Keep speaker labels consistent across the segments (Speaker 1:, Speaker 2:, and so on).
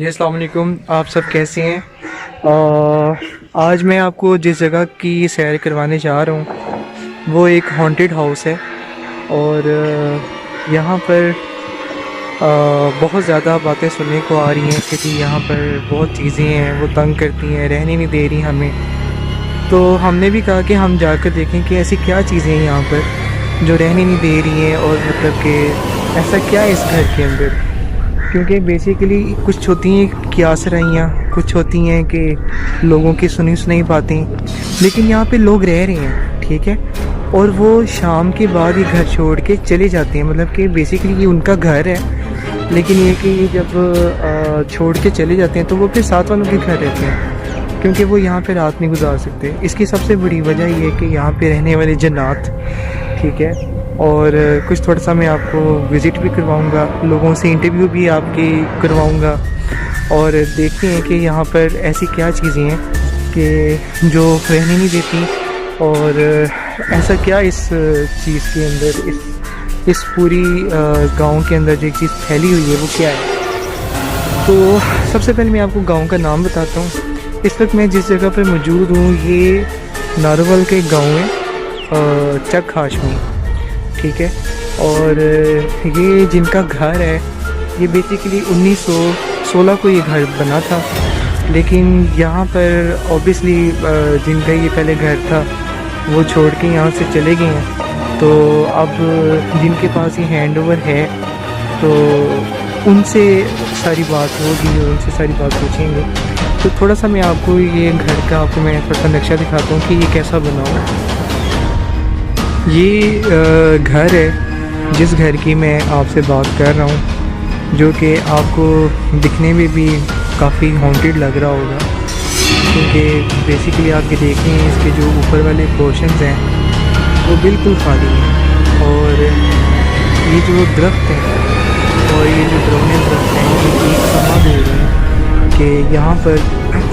Speaker 1: जी अस्सलाम वालेकुम। आप सब कैसे हैं? आज मैं आपको जिस जगह की सैर करवाने जा रहा हूँ वो एक हॉन्टेड हाउस है। और यहाँ पर बहुत ज़्यादा बातें सुनने को आ रही हैं कि जी यहाँ पर बहुत चीज़ें हैं वो तंग करती हैं, रहने नहीं दे रही हमें। तो हमने भी कहा कि हम जाकर देखें कि ऐसी क्या चीज़ें हैं यहाँ पर जो रहने नहीं दे रही हैं, और मतलब कि ऐसा क्या है इस घर के अंदर। क्योंकि बेसिकली कुछ होती हैं कियासराइयाँ, कुछ होती हैं कि लोगों की सुनी सुनाई बातें, लेकिन यहाँ पे लोग रह रहे हैं, ठीक है। और वो शाम के बाद ये घर छोड़ के चले जाते हैं, मतलब कि बेसिकली ये उनका घर है, लेकिन ये कि जब छोड़ के चले जाते हैं तो वो फिर साथ वालों के घर रहते हैं, क्योंकि वो यहाँ पे रात नहीं गुजार सकते। इसकी सबसे बड़ी वजह ये है कि यहाँ पे रहने वाले जन्नात, ठीक है। और कुछ थोड़ा सा मैं आपको विज़िट भी करवाऊँगा, लोगों से इंटरव्यू भी आपके करवाऊँगा, और देखते हैं कि यहाँ पर ऐसी क्या चीज़ें हैं कि जो रहने नहीं देती, और ऐसा क्या इस चीज़ के अंदर, इस पूरी गांव के अंदर जो एक चीज़ फैली हुई है वो क्या है। तो सबसे पहले मैं आपको गांव का नाम बताता हूँ। इस वक्त मैं जिस जगह पर मौजूद हूँ ये नारोवाल के गाँव है, चक हाशमी, ठीक है। और ये जिनका घर है ये बेसिकली 1916 को ये घर बना था, लेकिन यहाँ पर ऑब्वियसली जिनका ये पहले घर था वो छोड़ के यहाँ से चले गए हैं। तो अब जिनके पास ये हैंड ओवर है तो उनसे सारी बात होगी, उनसे सारी बात पूछेंगे। तो थोड़ा सा मैं आपको ये घर का मैं थोड़ा सा नक्शा दिखाता हूँ कि ये कैसा बना हुआ है। ये घर है जिस घर की मैं आपसे बात कर रहा हूँ, जो कि आपको दिखने में भी काफ़ी हॉन्टेड लग रहा होगा, क्योंकि बेसिकली आप ये देख रहे हैं इसके जो ऊपर वाले पोर्शंस हैं वो बिल्कुल खाली हैं। और ये जो दरख्त हैं और ये जो ड्रोने दरख्त हैं ये एक समा दे रहे हैं कि यहाँ पर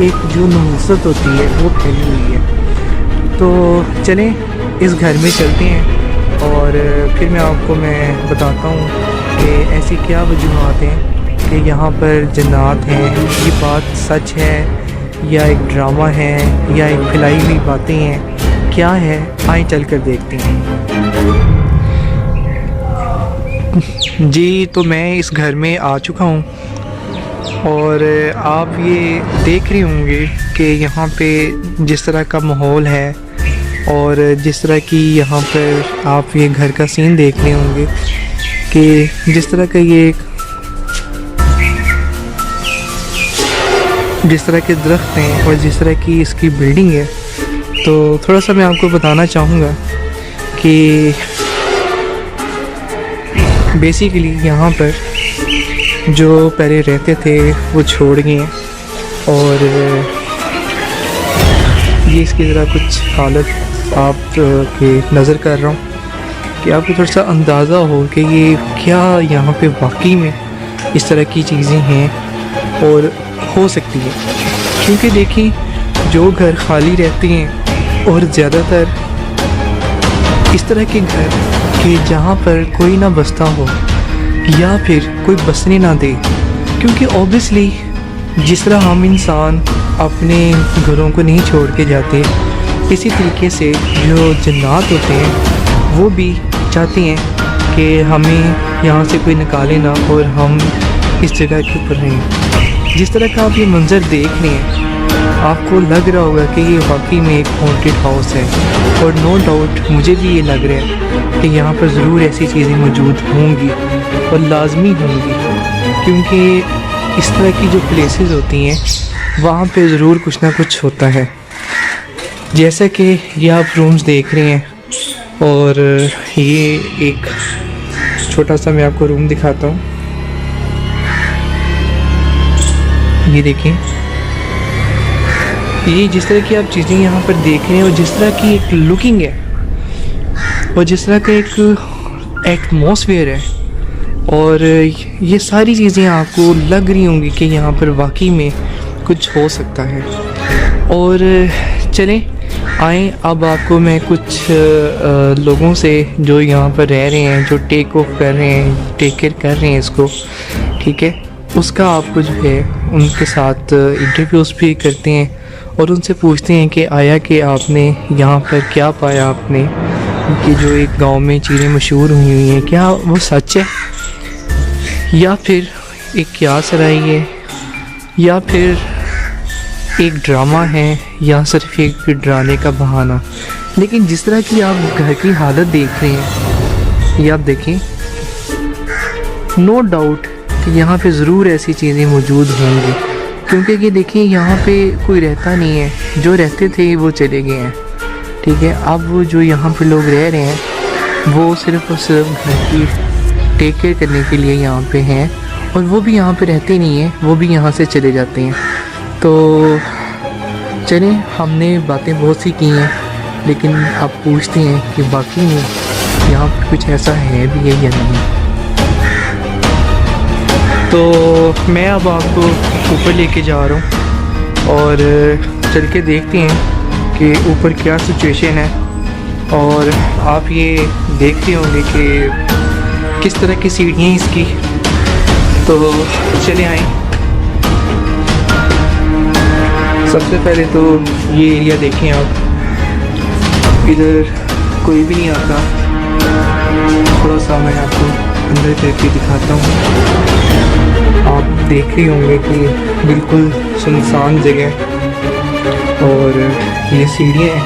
Speaker 1: एक जो नहुसत होती है वो फैली हुई है। तो चलें इस घर में चलते हैं और फिर मैं बताता हूँ कि ऐसी क्या वजूहात हैं कि यहाँ पर जन्नात हैं। ये बात सच है या एक ड्रामा है या एक फैलाई हुई बातें हैं, क्या है, आइए चल कर देखते हैं। जी तो मैं इस घर में आ चुका हूँ और आप ये देख रहे होंगे कि यहाँ पे जिस तरह का माहौल है और जिस तरह की यहाँ पर आप ये घर का सीन देख रहे होंगे कि जिस तरह का ये जिस तरह के दरख्त हैं और जिस तरह की इसकी बिल्डिंग है। तो थोड़ा सा मैं आपको बताना चाहूँगा कि बेसिकली यहाँ पर जो पहले रहते थे वो छोड़ गए हैं, और ये इसकी ज़रा कुछ हालत आप के नज़र कर रहा हूँ कि आपको थोड़ा सा अंदाज़ा हो कि ये क्या यहाँ पे वाकई में इस तरह की चीज़ें हैं और हो सकती है। क्योंकि देखिए जो घर खाली रहते हैं और ज़्यादातर इस तरह के घर कि जहाँ पर कोई ना बसता हो या फिर कोई बसने ना दे, क्योंकि ऑब्वियसली जिस तरह हम इंसान अपने घरों को नहीं छोड़ के जाते, इसी तरीके से जो जन्नात होते हैं वो भी चाहते हैं कि हमें यहाँ से कोई निकाले ना और हम इस जगह के ऊपर रहें। जिस तरह का आप ये मंज़र देख रहे हैं आपको लग रहा होगा कि ये वाकई में एक हॉन्टेड हाउस है, और नो डाउट मुझे भी ये लग रहा है कि यहाँ पर ज़रूर ऐसी चीज़ें मौजूद होंगी और लाजमी होंगी, क्योंकि इस तरह की जो प्लेसेस होती हैं वहाँ पे ज़रूर कुछ ना कुछ होता है। जैसा कि ये आप रूम्स देख रहे हैं, और ये एक छोटा सा मैं आपको रूम दिखाता हूँ। ये देखें, ये जिस तरह की आप चीज़ें यहाँ पर देख रहे हैं और जिस तरह की एक लुकिंग है और जिस तरह का एक एटमॉस्फेयर है, और ये सारी चीज़ें आपको लग रही होंगी कि यहाँ पर वाकई में कुछ हो सकता है। और चलें आएँ अब आपको मैं कुछ लोगों से जो यहाँ पर रह रहे हैं, जो टेक ऑफ कर रहे हैं, टेक केयर कर रहे हैं इसको, ठीक है, उसका आपको जो है उनके साथ इंटरव्यूज़ भी करते हैं और उनसे पूछते हैं कि आया कि आपने यहाँ पर क्या पाया आपने, कि जो एक गांव में चीज़ें मशहूर हुई हैं क्या वो सच है या फिर एक कियास रही है या फिर एक ड्रामा है या सिर्फ एक डराने का बहाना। लेकिन जिस तरह की आप घर की हालत देख रहे हैं, ये आप देखें, नो डाउट कि यहाँ पे ज़रूर ऐसी चीज़ें मौजूद होंगी, क्योंकि ये देखिए यहाँ पे कोई रहता नहीं है, जो रहते थे वो चले गए हैं। ठीक है, अब वो जो यहाँ पे लोग रह रहे हैं वो सिर्फ और सिर्फ घर की टेक केयर करने के लिए यहाँ पे हैं, और वो भी यहाँ पे रहते नहीं हैं, वो भी यहाँ से चले जाते हैं। तो चलें, हमने बातें बहुत सी की हैं, लेकिन आप पूछते हैं कि बाकी में यहाँ पे कुछ ऐसा है भी है या नहीं। तो मैं अब आपको ऊपर लेके जा रहा हूँ और चल के देखते हैं कि ऊपर क्या सिचुएशन है, और आप ये देखते होंगे कि किस तरह की सीढ़ियाँ इसकी। तो चले आए। सबसे पहले तो ये एरिया देखें आप, इधर कोई भी नहीं आता। थोड़ा सा मैं आपको अंदर करके दिखाता हूँ। आप देख रहे होंगे कि बिल्कुल सुनसान जगह, और ये सीढ़ियाँ हैं।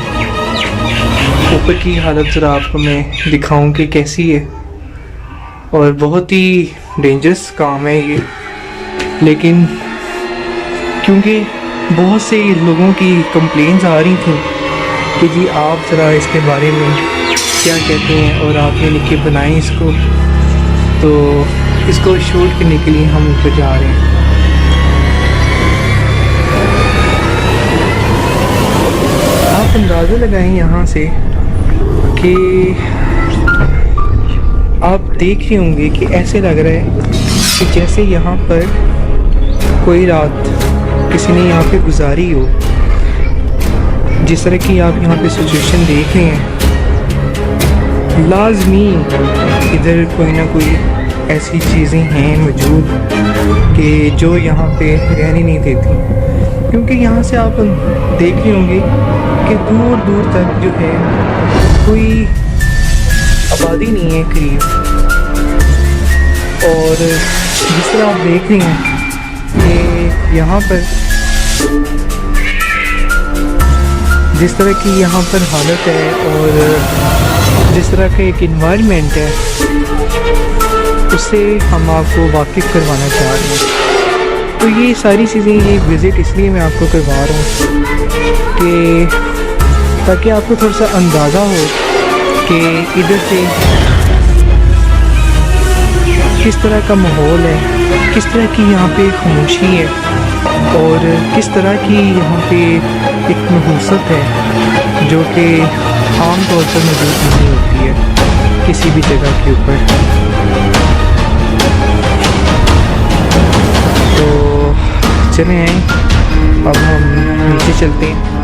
Speaker 1: ऊपर की हालत ज़रा आपको मैं दिखाऊं कि कैसी है, और बहुत ही डेंजरस काम है ये। लेकिन क्योंकि बहुत से लोगों की कंप्लेंट्स आ रही थी कि जी आप ज़रा इसके बारे में क्या कहते हैं और आप ये लिख के बनाएं इसको, तो इसको शूट करने के लिए हम ऊपर जा रहे हैं। आप अंदाज़ा लगाएं यहाँ से कि आप देख रहे होंगे कि ऐसे लग रहा है कि जैसे यहाँ पर कोई रात किसी ने यहाँ पे गुजारी हो। जिस तरह की आप यहाँ पे सिचुएशन देख रहे हैं, लाजमी इधर कोई ना कोई ऐसी चीज़ें हैं मौजूद कि जो यहाँ पे रहने नहीं देती। क्योंकि यहाँ से आप देख रहे होंगे कि दूर दूर तक जो है कोई आबादी नहीं है करीब, और जिस तरह आप देख रहे हैं कि यहाँ पर जिस तरह की यहाँ पर हालत है और जिस तरह का एक इन्वायरमेंट है, उससे हम आपको वाकिफ़ करवाना चाह रहे हैं। तो ये सारी चीज़ें, ये विज़िट इसलिए मैं आपको करवा रहा हूँ कि ताकि आपको थोड़ा सा अंदाज़ा हो कि इधर से किस तरह का माहौल है, किस तरह की यहाँ पे खामोशी है, और किस तरह की यहाँ पे एक नहूसत है जो कि आम तौर पर मौजूद नहीं होती है किसी भी जगह के ऊपर। तो चलें अब हम नीचे चलते हैं।